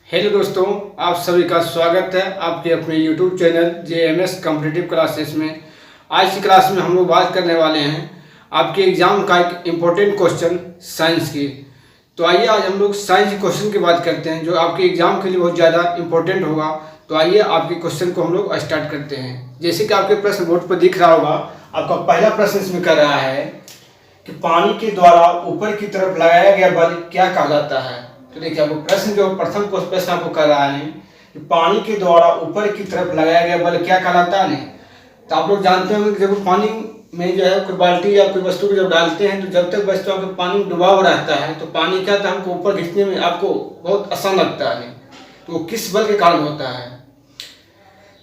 Hello दोस्तों, आप सभी का स्वागत है आपके अपने YouTube channel JMS competitive classes में। आज की क्लास में हम लोग बात करने वाले हैं आपके एग्जाम का एक इम्पोर्टेंट क्वेश्चन साइंस की। तो आइए आज हम लोग साइंस के क्वेश्चन की बात करते हैं जो आपके एग्जाम के लिए बहुत ज़्यादा इम्पोर्टेंट होगा। तो आइए आपके क्वेश्चन को हम लोग स्टार्ट करते हैं। जैसे कि आपके प्रश्न बोर्ड पर दिख रहा होगा, आपका पहला प्रश्न इसमें कर रहा है कि पानी के द्वारा ऊपर की तरफ लगाया गया बल क्या कहलाता है। तो देखिए, आपको प्रश्न जो प्रथम प्रश्न आपको कर रहा है कि पानी के द्वारा ऊपर की तरफ लगाया गया बल क्या कहलाता है। तो आप लोग जानते होंगे कि जब पानी में जो है कोई बाल्टी या कोई वस्तु को जब डालते हैं तो जब तक वस्तु आपके पानी में डुबा हुआ रहता है तो पानी क्या था हमको ऊपर खींचने में आपको बहुत आसान लगता है। तो वो किस बल के कारण होता है।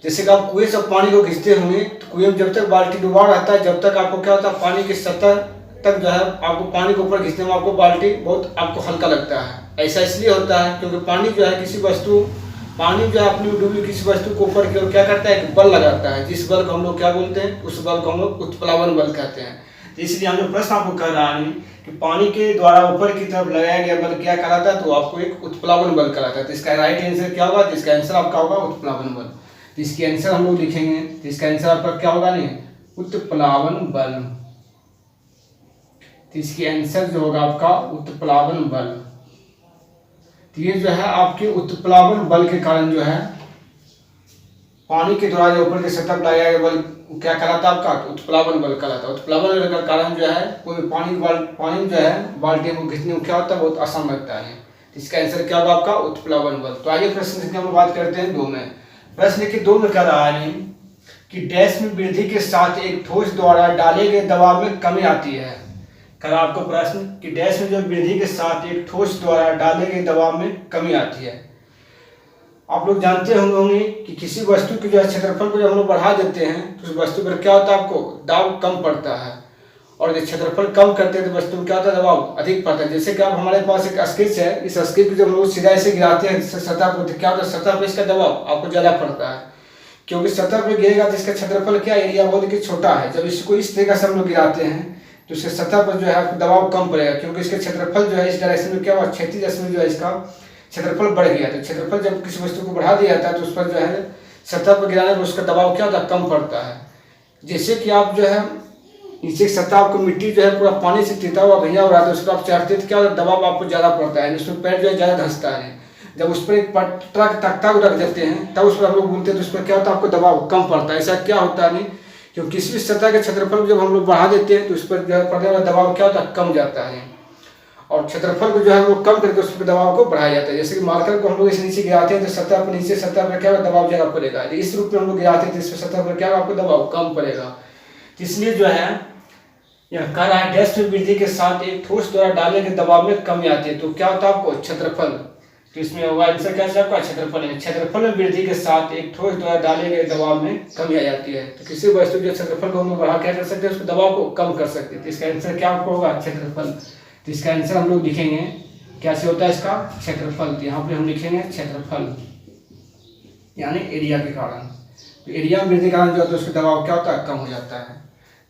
जैसे कि आप कुएं से पानी को खींचते होंगे तो कुएं में जब तक बाल्टी डुबा रहता है जब तक आपको क्या होता है पानी की सतह तक जो है आपको पानी को ऊपर खींचने में आपको बाल्टी बहुत आपको हल्का लगता है। ऐसा इसलिए होता है क्योंकि पानी जो है पानी जो है अपनी डूबी किसी वस्तु को ऊपर की ओर क्या करता है, एक बल लगाता है। जिस बल को हम लोग क्या बोलते हैं, उस बल को हम लोग उत्प्लावन बल कहते हैं। तो इसलिए हम जो प्रश्न आपको कह रहा है कि पानी के द्वारा ऊपर की तरफ लगाया गया बल क्या कहलाता है, तो आपको एक उत्प्लावन बल कहलाता है। तो इसका राइट आंसर क्या होगा, इसका आंसर आपका होगा उत्प्लावन बल। तो इसकी आंसर हम लोग लिखेंगे, तो इसका आंसर आपका क्या होगा, नहीं उत्प्लावन बल। तो इसकी आंसर जो होगा आपका उत्प्लावन बल। तो ये जो है आपके उत्प्लावन बल के कारण जो है पानी के द्वारा जो ऊपर की सतह पर लगाया गया बल क्या कहलाता है, आपका उत्प्लावन बल कहलाता है। उत्प्लावन बल का कारण जो है कोई पानी जो है बाल्टी को खींचने में क्या होता है, बहुत आसान लगता है। तो इसका आंसर क्या होगा आपका उत्प्लावन बल। तो आइए प्रश्न की हम बात करते हैं दो में। प्रश्न के दो में कह रहा है कि डैश में वृद्धि के साथ एक ठोस द्वारा डाले गए दबाव में कमी आती है। कर आपको प्रश्न कि डैश में जो वृद्धि के साथ एक ठोस द्वारा डाले गए दबाव में कमी आती है। आप लोग जानते होंगे कि किसी वस्तु के जो है क्षेत्रफल को जब हम लोग बढ़ा देते हैं तो उस वस्तु पर क्या होता है, आपको दाब कम पड़ता है। और जब क्षेत्रफल कम करते हैं तो वस्तु में क्या होता है, दबाव अधिक पड़ता है। जैसे कि आप हमारे पास एक स्केच है, इस स्केच को जब हम लोग सीधा ऐसे गिराते हैं सतह पर तो क्या होता है, सतह पर इसका दबाव आपको ज्यादा पड़ता है। क्योंकि सतह पर गिरेगा तो इसका क्षेत्रफल क्या एरिया बहुत छोटा है। जब इसको इस तरीके से हम लोग गिराते हैं तो इसके सतह पर जो है दबाव कम पड़ेगा, क्योंकि इसके क्षेत्रफल जो है इस डायरेक्शन में क्या हुआ, क्षैतिज दिशा में जो है इसका क्षेत्रफल बढ़ गया। तो क्षेत्रफल जब किसी वस्तु को बढ़ा दिया जाता है तो उस पर जो है सतह पर गिराने पर उसका दबाव क्या होता है, कम पड़ता है। जैसे कि आप जो है नीचे की सतह आपको मिट्टी जो है पूरा पानी से टिका हुआ भैया हो रहा है, उस पर आप चढ़ते तो क्या होता है, दबाव आपको ज्यादा पड़ता है, उसमें पैर जो है ज्यादा धंसता है। जब उस पर एक ट्रक तख्ता को रख देते हैं तब उस पर हम लोग बोलते हैं तो उस पर क्या होता है, आपको दबाव कम पड़ता है। ऐसा क्या होता है नहीं, क्योंकि किसी भी सतह के क्षेत्रफल को जब हम लोग बढ़ा देते हैं तो उस पर जो है पड़ने वाला दबाव क्या होता है, कम जाता है। और क्षेत्रफल को जो है वो कम करके उस पर दबाव को बढ़ाया जाता है। जैसे कि मार्कर को हम लोग इस नीचे गिराते हैं तो सतह पर नीचे सतह पर क्या होगा, दबाव ज्यादा पड़ेगा। इस रूप में हम लोग गिराते हैं तो इस पर सतह पर क्या होगा, आपको दबाव कम पड़ेगा। इसलिए जो है यह कह रहा है डैश में वृद्धि के साथ एक ठोस द्वारा डाले गए दबाव में कमी आती है। तो क्या होता है, आपको क्षेत्रफल। तो इसमें होगा आंसर क्या आपका क्षेत्रफल है। क्षेत्रफल में वृद्धि के साथ एक ठोस द्वारा डाले गए दबाव में कमी आ जाती है। तो किसी वस्तु के क्षेत्रफल को हम बढ़ा क्या कर सकते हैं, उसके दबाव को कम कर सकते हैं। तो इसका आंसर क्या आपको होगा, क्षेत्रफल। तो इसका आंसर हम लोग लिखेंगे कैसे होता है इसका, क्षेत्रफल। तो यहाँ पे हम लिखेंगे क्षेत्रफल यानी एरिया के कारण। तो एरिया में वृद्धि के कारण जो होता है उसका दबाव क्या होता है, कम हो जाता है।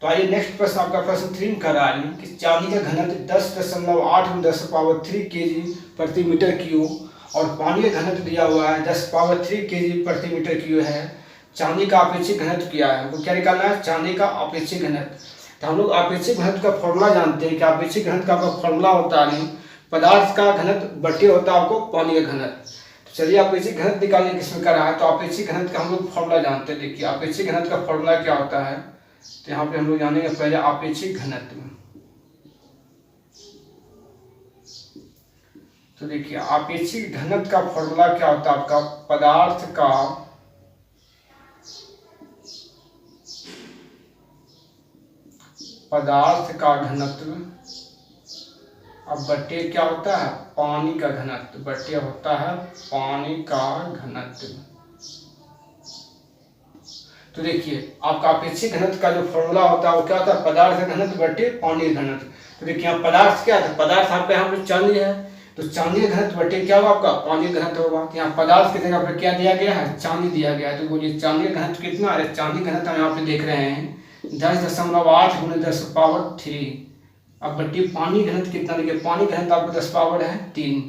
तो आइए नेक्स्ट प्रश्न आपका प्रश्न 3 कर रहा है कि चांदी का घनत्व 10.8 kg प्रति मीटर क्यूब और पानी का घनत्व दिया हुआ है 10³ kg प्रति मीटर क्यूब है। चांदी का अपेक्षित घनत्व क्या है, हमको क्या निकालना है, चांदी का अपेक्षित घनत्व। तो हम लोग अपेक्षित घनत्व का फॉर्मूला जानते हैं कि अपेक्षित घनत्व का आपका फॉर्मूला होता है पदार्थ का घनत्व बटे होता है आपको पानी का घनत्व। तो चलिए अपेक्षित घनत्व निकालने किसमें कर रहा है, तो अपेक्षित घनत्व का हम लोग फॉर्मूला जानते हैं। देखिए अपेक्षित घनत्व का फॉर्मूला क्या होता है, तो यहाँ पे हम लोग जानेंगे पहले अपेक्षित घनत्व। तो देखिए अपेक्षित घनत्व का फॉर्मूला क्या होता है, आपका पदार्थ का घनत्व अब बटे क्या होता है, पानी का घनत्व, बटे होता है पानी का घनत्व। तो देखिए आपका अपेक्षित घनत्व का जो फॉर्मूला होता है वो क्या होता है, पदार्थ का घनत्व बटे पानी का घनत्व। तो देखिए यहाँ पदार्थ क्या है, पदार्थ आपका यहाँ पे चांदी है तो चांदी का घनत्व बटे क्या होगा, आपका पानी का घनत्व होगा। तो यहाँ पदार्थ की जगह पर क्या दिया गया है, चांदी दिया गया है। तो बोलिए चांदी का घनत्व कितना, अरे चांदी घनत्व हम यहाँ पे देख रहे हैं 10.8 × 10⁻³ अब बटे पानी घनत्व कितना, देखिए पानी घनत्व आपको 10 पावर है 3।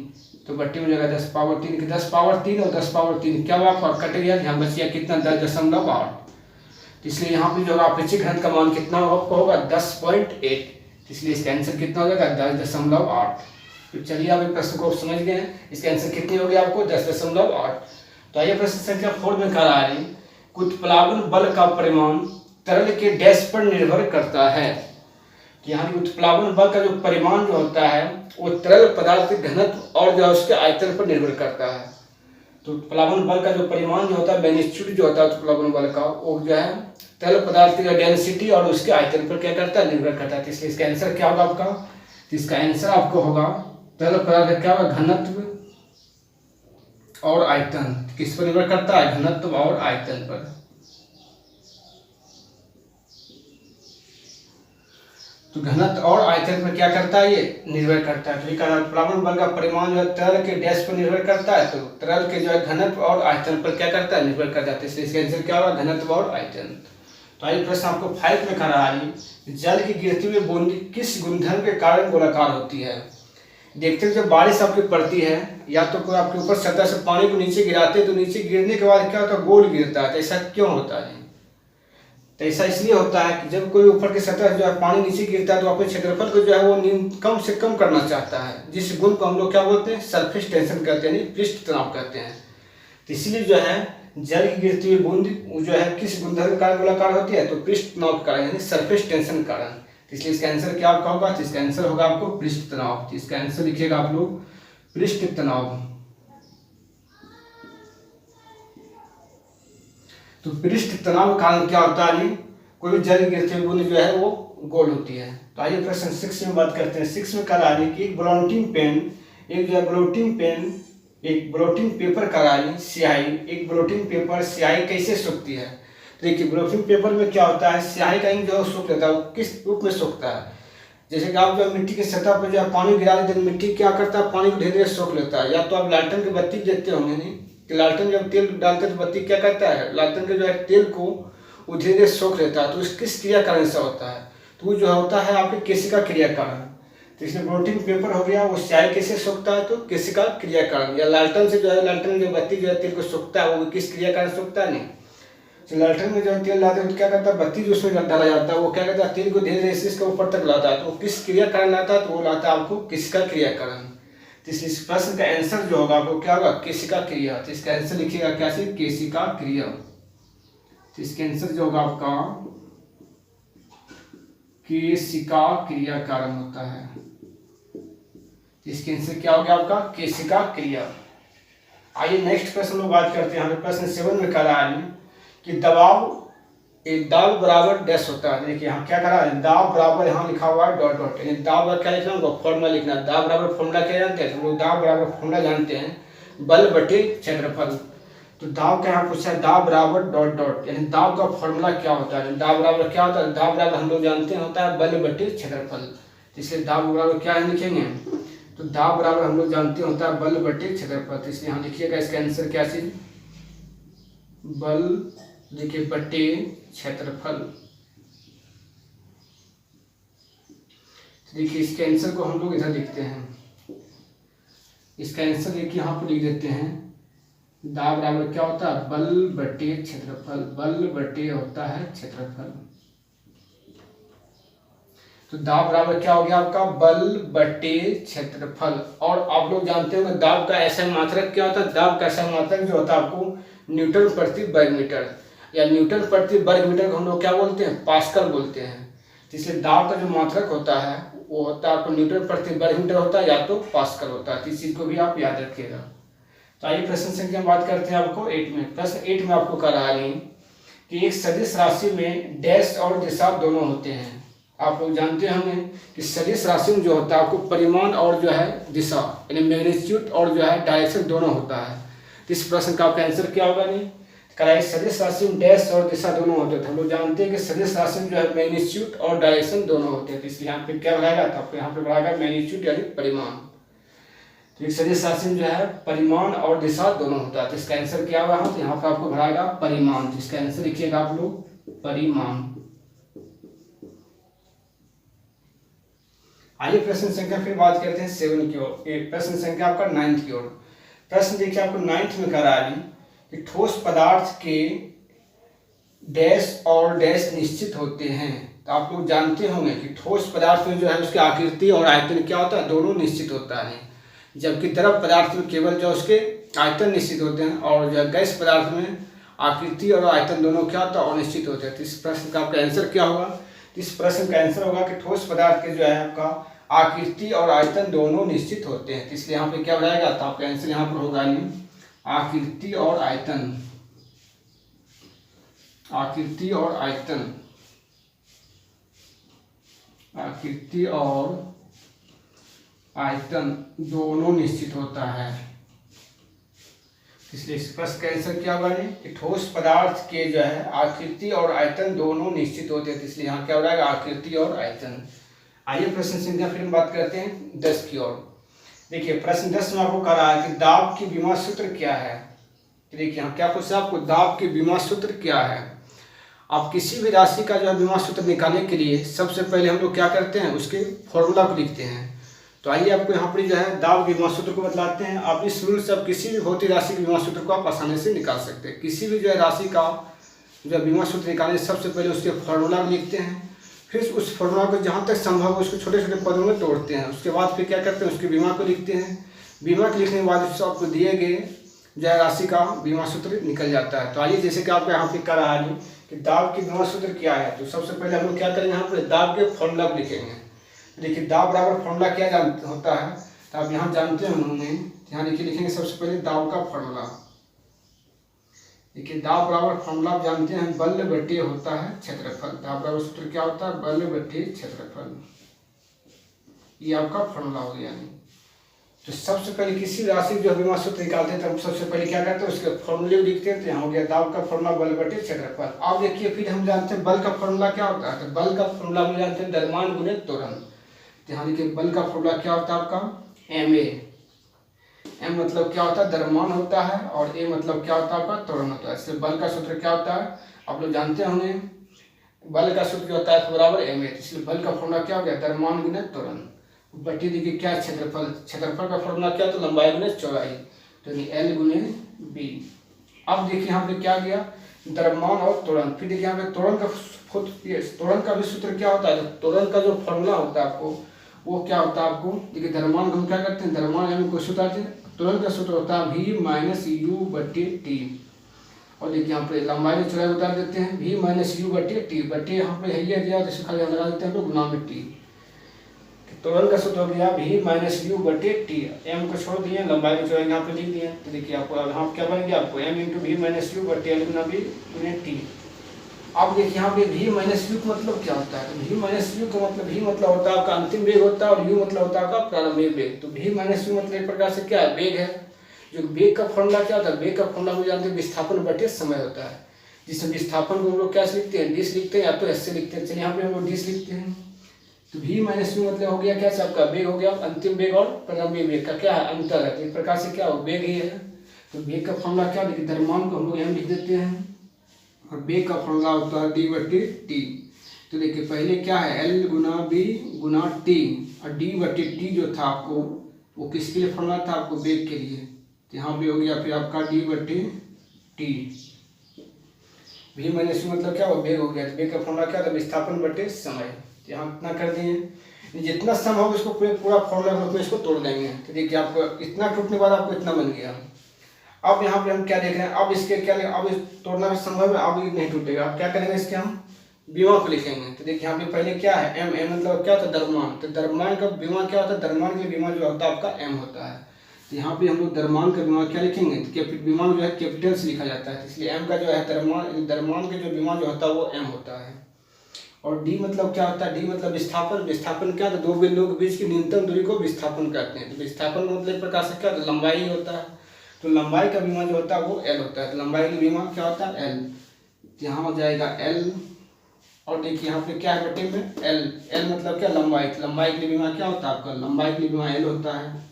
तो बट्टी में जगह 10 पावर 3 की 10 पावर 3 और 10 पावर 3 क्या हुआ, कट गया, यहाँ बच गया कितना 10.8। इसलिए यहाँ पे जो अपेक्षित घनत्व का मान कितना होगा 10.8। इसलिए इसका आंसर कितना हो जाएगा 10.8। तो चलिए आप इस प्रश्न को समझ गए हैं, इसका आंसर कितनी होगी आपको 10.8। तो आइए प्रश्न संख्या 4 में कह रहा है उत्प्लावन बल का परिमाण तरल के डैश पर निर्भर करता है। यहाँ उत्प्लावन बल का जो परिमाण जो होता है वो तरल पदार्थ के घनत्व और जो है उसके आयतन पर निर्भर करता है। तो उत्प्लावन बल का जो परिमाण जो होता है, मैग्नीट्यूड जो होता है उत्प्लावन बल का, वो जो है तरल पदार्थ की डेंसिटी और उसके आयतन पर क्या करता है, निर्भर करता है। तो इसलिए इसका आंसर क्या होगा आपका, तो इसका आंसर आपको होगा तरल पदार्थ क्या होगा, घनत्व और आयतन। किस पर निर्भर करता है, घनत्व और आयतन पर। तो घनत्व और आयतन पर क्या करता है, ये निर्भर करता है। तो ये कहा उत्प्लावन बल का परिमाण जो है तरल के डैश पर निर्भर करता है, तो तरल के जो है घनत्व और आयतन पर क्या करता है, निर्भर कर जाता है। इसलिए इसका आंसर क्या होगा, घनत्व और आयतन। तो आइए प्रश्न आपको 5 में कह रहा है जल की गिरती हुई बूंदी किस गुणधर्म के कारण गोलाकार होती है। देखते हैं जब बारिश आपकी पड़ती है या तो कोई आपके ऊपर सतह से पानी को नीचे गिराते हैं, तो नीचे गिरने के बाद क्या होता है, गोल गिरता है। तो ऐसा क्यों होता है, तो ऐसा इसलिए होता है कि जब कोई ऊपर की सतह जो है पानी नीचे गिरता है तो अपने क्षेत्रफल को जो है वो कम से कम करना चाहता है, जिस गुण को हम लोग क्या बोलते हैं, सरफेस टेंशन कहते हैं, पृष्ठ तनाव कहते हैं। तो इसलिए जो है जल की गिरती हुई बूंद जो है किस गुणधर्म के कारण गोलाकार होती है, तो पृष्ठ तनाव के कारण, यानी सरफेस टेंशन के कारण। तो इसलिए इसका आंसर क्या आपका होगा, तो इसका आंसर होगा आपको पृष्ठ तनाव। तो इसका आंसर लिखिएगा आप लोग पृष्ठ तनाव। तो पृष्ठ तनाव के कारण क्या होता है, कोई भी जल गिरती हुई बूंद जो है वो गोल होती है। तो आइए प्रश्न 6 में बात करते हैं। 6 में कह रहा है कि एक ब्लॉटिंग पेन, एक जो है ब्लॉटिंग पेन, एक ब्लॉटिंग पेपर कह रहा है स्याही, एक ब्लॉटिंग पेपर स्याही कैसे सूखती है। तो देखिए ब्लॉटिंग पेपर में क्या होता है, स्याही का इंक जो सूख लेता है, वो किस रूप में सूखता है। जैसे कि आप जो मिट्टी की सतह पर जो है पानी गिरा देते हैं, मिट्टी क्या करता है, पानी को धीरे धीरे सोख लेता है। या तो आप लालटेन की बत्ती देखते होंगे नहीं, कि लालटेन जब तेल डालते हैं तो बत्ती क्या करता है, लालटेन के जो है तेल को वो धीरे धीरे सोख लेता है। तो इस किस क्रिया कारण से होता है, तो वो जो होता है आपके केशिका क्रिया कारण। तो इसलिए ब्लॉटिंग पेपर हो गया, वो स्याही कैसे सोखता है, तो केशिका क्रिया कारण। या लालटेन से जो है, लालटेन जो बत्ती जो है तेल को सोखता है, वो किस क्रिया कारण सोखता है, नहीं तो लालटेन में जो है तेल लाते हैं तो क्या करता है, बत्ती जो उसमें डाला जाता है वो क्या करता है, तेल को धीरे धीरे इसके ऊपर तक लाता है। तो वो किस क्रिया कारण लाता है, तो वो लाता है आपको केशिका क्रिया कारण। तो इस प्रश्न का आंसर जो होगा आपको क्या होगा, केशिका क्रिया। तो इसका आंसर लिखिएगा क्या से, केशिका क्रिया। तो इसका आंसर जो होगा आपका केशिका क्रिया कारण होता है। इसके आंसर क्या हो गया आपका, केशिका क्रिया। आइए नेक्स्ट प्रश्न में बात करते हैं। प्रश्न 7 में कह रहा है कि दबाव एक दाब बराबर डैश होता है। देखिए यहाँ क्या कह रहा है, दाब बराबर, यहाँ लिखा हुआ है डॉट डॉट, यानी दाब बराबर क्या लिखना होगा, फॉर्मूला लिखना। दाब बराबर फॉर्मूला क्या जानते हैं, हम लोग दाब बराबर फॉर्मूला जानते हैं, बल बटे क्षेत्रफल। तो दाब का यहाँ पूछा है दाब बराबर डॉट डॉट, यानी दाब का फॉर्मूला क्या होता है। दाब बराबर क्या होता है, दाब बराबर हम लोग जानते हैं होता है बल बटे क्षेत्रफल। इसलिए दाब बराबर क्या है लिखेंगे, तो दाब बराबर हम लोग जानते हैं होता है बल बटे क्षेत्रफल। तो इसलिए यहाँ लिखिएगा इसका आंसर क्या चीज, बल देखिए बटे क्षेत्रफल। देखिए इसके आंसर को हम लोग इधर लिखते हैं। इसका आंसर देखिए यहाँ पर लिख देते हैं, दाब बराबर क्या होता है, बल बटे क्षेत्रफल। बल बटे होता है क्षेत्रफल। तो दाब बराबर क्या हो गया आपका, बल बटे क्षेत्रफल। और आप लोग जानते होंगे दाब का ऐसा मात्रक क्या होता है, दाब का ऐसा मात्रक जो होता है आपको न्यूटन प्रति वर्ग मीटर, या न्यूटन प्रति वर्ग मीटर को हम लोग क्या बोलते हैं, पास्कल बोलते हैं। तो इसलिए दाब का जो मात्रक होता है वो होता है आपको न्यूटन प्रति वर्ग मीटर होता है, या तो पास्कल होता है। तो इस चीज को भी आप याद रखिएगा। तो आइए प्रश्न संख्या बात करते हैं आपको 8 में। प्रश्न 8 में आपको कह रहा है कि एक सदिश राशि में डैश और दिशा दोनों होते हैं। आप लोग जानते होंगे कि सदिश राशि में जो होता है आपको परिमाण और जो है दिशा, यानी मैग्नीट्यूड और जो है डायरेक्शन दोनों होता है। तो इस प्रश्न का आपका आंसर क्या होगा, नहीं कराइए सदिश राशि में डैश और दिशा दोनों होते थे। हम लोग जानते हैं कि सदिश राशि में जो है मैग्नीट्यूड और डायरेक्शन दोनों होते हैं। तो इसलिए यहाँ पे क्या बनाएगा, तो आपको यहाँ पे बनाएगा मैग्नीट्यूड यानी परिमाण। तो एक सदिश राशि में जो है परिमाण और दिशा दोनों होता है। तो इसका आंसर क्या होगा, तो यहाँ पे आपको बनाएगा परिमाण। तो इसका आंसर लिखिएगा आप लोग परिमाण। आइए प्रश्न संख्या फिर बात करते हैं 7 की ओर। प्रश्न संख्या आपका 9 की ओर। प्रश्न देखिए आपको 9 में कह रहा है कि ठोस पदार्थ के डैश और डैश निश्चित होते हैं। तो आप लोग जानते होंगे कि ठोस पदार्थ में जो है उसकी आकृति और आयतन क्या होता है, दोनों निश्चित होता है, जबकि द्रव पदार्थ में केवल जो उसके आयतन निश्चित होते हैं और जो गैस पदार्थ में आकृति और आयतन दोनों क्या होता है, अनिश्चित होते हैं। तो इस प्रश्न का आपका आंसर क्या होगा? इस प्रश्न का आंसर होगा कि ठोस पदार्थ के जो है आपका आकृति और आयतन दोनों निश्चित होते हैं। तो इसलिए यहाँ पे क्या हो जाएगा, तो आपका आंसर यहाँ पर होगा आकृति और आयतन, आकृति और आयतन, आकृति और आयतन दोनों निश्चित होता है। इसलिए इस प्रश्न का आंसर क्या होगा कि ठोस पदार्थ के जो है आकृति और आयतन दोनों निश्चित होते हैं। इसलिए यहाँ क्या हो जाएगा, आकृति और आयतन। आइए प्रश्न संख्या फिर हम बात करते हैं 10 की ओर। देखिए प्रश्न 10 में आपको कह रहा है कि दाब की विमा सूत्र क्या है। देखिए यहाँ क्या पूछा आपको, दाब की विमा सूत्र क्या है। आप किसी भी राशि का जो है विमा सूत्र निकालने के लिए सबसे पहले हम लोग क्या करते हैं, उसके फॉर्मूला को लिखते हैं। तो आइए आपको यहाँ पर जो है दाब के विमा सूत्र को बतलाते हैं। आप इस रूल से आप किसी भी भौतिक राशि के विमा सूत्र को आप आसानी से निकाल सकते हैं। किसी भी जो है राशि का जो विमा सूत्र निकालने सबसे पहले उसके फॉर्मूला को लिखते हैं, फिर उस फॉर्मूला को जहाँ तक संभव हो उसको छोटे छोटे पदों में तोड़ते हैं। उसके बाद फिर क्या करते हैं, उसके बीमा को लिखते हैं। बीमा को लिखने के बाद उससे आपको दिए गए जो है राशि का बीमा सूत्र निकल जाता है। तो आइए जैसे कि आपको यहाँ पे कह रहा है कि दाब की बीमा सूत्र क्या है, तो सबसे पहले हम लोग क्या करेंगे, यहाँ पर दाब के फॉर्मूला को लिखेंगे। देखिए दाब बराबर फॉर्मूला क्या होता है, तो आप यहाँ जानते होंगे। यहाँ देखिए लिखेंगे सबसे पहले दाब का फॉर्मूला। देखिए दाब बराबर फॉर्मूला आप जानते हैं, बल बटे होता है क्षेत्रफल। दाब बराबर सूत्र क्या होता है, बल बटे क्षेत्रफल। ये आपका फॉर्मूला हो गया। तो सबसे पहले किसी राशि जो विमा सूत्र निकालते हैं तो हम सबसे पहले क्या करते हैं, उसके फॉर्मूले को लिखते हैं। तो यहाँ हो गया दाब का फॉर्मूला बल बटे क्षेत्रफल। अब देखिए फिर हम जानते हैं बल का फॉर्मूला क्या होता है, तो बल का फॉर्मूला हम जानते हैं द्रव्यमान गुणे त्वरण। तो यहाँ देखिए बल का फॉर्मूला क्या होता है आपका, MA। M मतलब क्या होता है, द्रव्यमान होता है, और A मतलब क्या होता है आपका, त्वरण होता है। इसलिए बल का सूत्र क्या होता है, आप लोग जानते होंगे, बल का सूत्र क्या होता है, बराबर MA। इसलिए बल का फॉर्मूला क्या हो गया, द्रव्यमान गुणे त्वरण बटी देखिए क्या क्षेत्रफल। क्षेत्रफल का फॉर्मूला क्या, तो लंबाई गुणे चौड़ाई, तो L गुणे B। अब देखिए यहाँ पे क्या गया, द्रव्यमान और त्वरण। फिर देखिए यहाँ पे त्वरण का भी सूत्र क्या होता है, त्वरण का जो फॉर्मूला होता है आपको वो क्या होता है आपको, देखिए द्रव्यमान को हम क्या करते हैं, द्रव्यमान हम को सूत्र, त्वरण का सूत्र होता है V माइनस U बटे T। और देखिए यहाँ पे लंबाई में चौड़ाई उतार देते हैं, V माइनस U बटे T, बटे यहाँ पे है दिया जैसे खाली लगा देते हैं हम लोग गुना में T। त्वरण का सूत्र हो गया V माइनस U बटे T। M को छोड़ दिए, लंबाई में चौड़ाई यहाँ पे लिख दिए। तो देखिए आपको यहाँ क्या बन गया, आपको M into V minus U बटे L गुना V गुने T। अब देखिए यहाँ पे V माइनस U का मतलब क्या होता है, तो V माइनस U का मतलब, V मतलब होता है आपका अंतिम वेग होता है, और U मतलब होता है आपका प्रारंभिक वेग। तो V माइनस U मतलब एक प्रकार से क्या है, वेग है। जो वेग का फॉर्मूला क्या होता है, वेग का फॉर्मूला हम जानते हैं विस्थापन बटे समय होता है, जिसमें विस्थापन को हम लोग क्या लिखते हैं, डिस लिखते हैं, या तो ऐसे लिखते हैं। चलिए यहाँ पे हम लोग डिस लिखते हैं। तो V माइनस U मतलब हो गया क्या, आपका वेग हो गया, अंतिम वेग और प्रारंभिक वेग का क्या है, अंतर है। तो इस प्रकार से क्या हो, वेग ही है। तो वेग का फॉर्मूला क्या, देखिए द्रव्यमान को हम लोग यहाँ लिख देते हैं, और वेग का फॉर्मूला होता है D बटे T। तो देखिए पहले क्या है, L गुना B गुना T, और D बटे T जो था आपको वो किसके लिए फॉर्मूला था, आपको वेग के लिए। तो यहाँ भी हो गया फिर आपका D बटे T। V माइनस U मतलब क्या, वो वेग हो गया। तो वेग का फॉर्मूला क्या था, विस्थापन बटे समय। यहाँ इतना कर दिए, जितना सम होगा उसको पूरा फॉर्मूला ग्रुप में इसको तोड़ देंगे। तो देखिए आपको इतना टूटने के बाद आपको इतना बन गया। अब यहाँ पे हम क्या देख रहे हैं, अब इसके क्या, अब तोड़ना भी संभव है, अब नहीं टूटेगा। अब क्या करेंगे, इसके हम बीमा को लिखेंगे। तो देखिए यहाँ पे पहले क्या है, M मतलब क्या होता है, द्रव्यमान। तो द्रव्यमान का बीमा क्या होता है, द्रव्यमान के बीमा जो होता है आपका M होता है। तो यहाँ पे हम लोग द्रव्यमान का बीमा क्या लिखेंगे, तो बीमा जो है कैपिटल से लिखा जाता है, इसलिए M का जो है द्रव्यमान के जो बीमा जो होता है वो M होता है। और D मतलब क्या होता है, D मतलब विस्थापन। विस्थापन क्या होता है, दो बिंदुओं के बीच की न्यूनतम दूरी को विस्थापन कहते हैं। तो विस्थापन मतलब प्रकार से क्या होता है, लंबाई होता है। तो लंबाई का बीमा जो होता है वो L होता है। तो लंबाई का बीमा क्या होता है, L। यहाँ हो जाएगा L, और देखिए यहाँ पे क्या है बटे में L मतलब क्या, लंबाई। लंबाई के लिए बीमा क्या होता है आपका, लंबाई के लिए बीमा L होता है।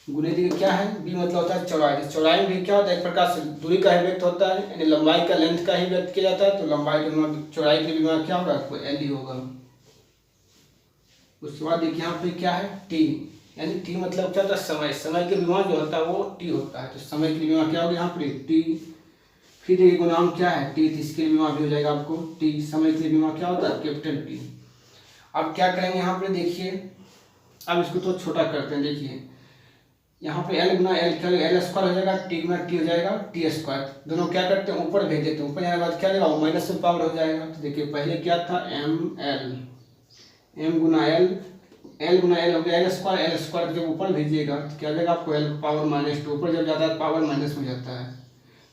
गुणे देखिए क्या है, B मतलब होता है चौड़ाई। चौड़ाई में क्या होता है, एक प्रकार से दूरी का ही व्यक्त होता है, यानी लंबाई का लेंथ का ही व्यक्त किया जाता है। तो लंबाई के बीमा, चौड़ाई के बीमा क्या होगा, आपको L ही होगा। उसके बाद देखिए यहाँ पे क्या है टी, यानी टी मतलब क्या होता है समय, समय के बीमा जो होता है वो टी होता है, तो समय के लिए बीमा क्या होगा यहाँ पे टी। फिर देखिए गुणांक क्या है टी, तो इसके लिए बीमा भी हो जाएगा आपको टी। समय के लिए बीमा क्या होता है कैपिटल टी। अब क्या करेंगे यहाँ पे देखिए, अब इसको तो छोटा करते हैं, देखिए यहाँ पे एल गुना एल क्या एल स्क्वायर हो जाएगा, टी गुना टी हो जाएगा टी स्क्वायर। दोनों क्या करते हैं ऊपर भेज देते हैं, ऊपर जाने के बाद क्या लगेगा वो माइनस में पावर हो जाएगा। तो देखिए पहले क्या था एम गुना एल गुना एल हो गया एल स्क्वायर जब ऊपर भेजिएगा तो क्या जाएगा आपको एल पावर -2, ऊपर जब जाता है पावर माइनस में जाता है।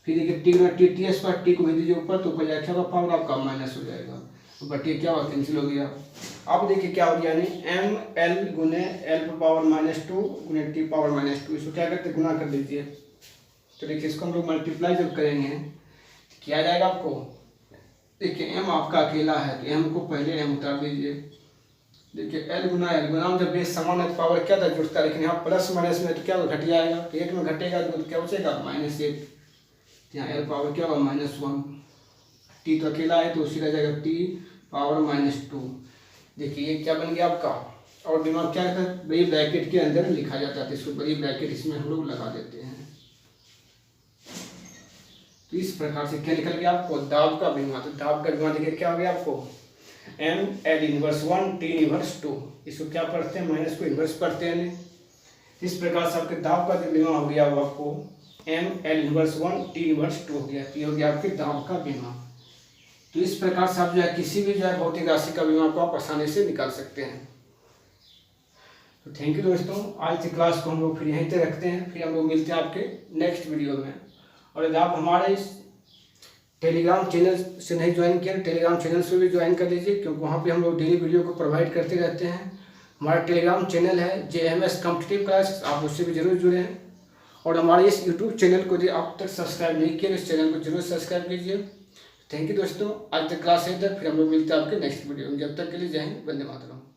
फिर देखिए टी गुना टी टी स्क्वायर, टी को भेज दीजिए ऊपर तो ऊपर जाएगा क्या होगा पावर आपका माइनस हो जाएगा, तो बटिए क्या होगा कैंसिल हो गया। अब देखिए क्या हो गया, यानी एम एल गुने एल पावर -2 गुने टी पावर -2, इसको क्या करते गुना कर दीजिए। तो देखिए इसको हम लोग मल्टीप्लाई जब करेंगे तो क्या आ जाएगा आपको, देखिए एम आपका अकेला है तो एम को पहले एम उतार दीजिए। देखिए एल गुना जब बेस समान है तो पावर क्या था जुड़ता है, लेकिन यहाँ प्लस माइनस में तो क्या घट जाएगा, तो 1 में घटेगा तो क्या बचेगा -1, यहाँ एल पावर क्या होगा -1, टी तो अकेला है तो उसी रह जाएगा टी पावर -2। देखिए ये क्या बन गया आपका, और दिमाग क्या रहता है बड़ी ब्रैकेट के अंदर लिखा जाता है, तो इसको बड़ी ब्रैकेट इसमें हम लोग लगा देते हैं। तो इस प्रकार से क्या निकल गया आपको दाब का बीमा। तो दाब का बीमा देखिए क्या हो गया आपको M L inverse 1 T inverse 2, इसको क्या पढ़ते हैं माइनस को इनवर्स पढ़ते हैं। इस प्रकार से आपके दाब का जो बीमा हो गया वो आपको M L inverse 1 T inverse 2 हो गया, ये हो गया आपके दाब का बीमा। तो इस प्रकार से आप जो है किसी भी जो है भौतिक राशि का बीमा को आप आसानी से निकाल सकते हैं। तो थैंक यू दोस्तों, आज की क्लास को हम लोग फिर यहीं तक रखते हैं, फिर हम लोग मिलते हैं आपके नेक्स्ट वीडियो में। और यदि आप हमारे इस टेलीग्राम चैनल से नहीं ज्वाइन किया टेलीग्राम चैनल से भी ज्वाइन कर लीजिए, क्योंकि वहाँ पे हम लोग डेली वीडियो को प्रोवाइड करते रहते हैं। हमारा टेलीग्राम चैनल है JMS कॉम्पिटिटिव क्लास, आप उससे भी जरूर जुड़े हैं। और हमारे इस यूट्यूब चैनल को यदि आप तक सब्सक्राइब नहीं किए तो इस चैनल को जरूर सब्सक्राइब कीजिए। थैंक यू दोस्तों, आज तक क्लास है तक, फिर हम लोग मिलते हैं आपके नेक्स्ट वीडियो में। जब तक के लिए जय हिंद, वंदे मातरम।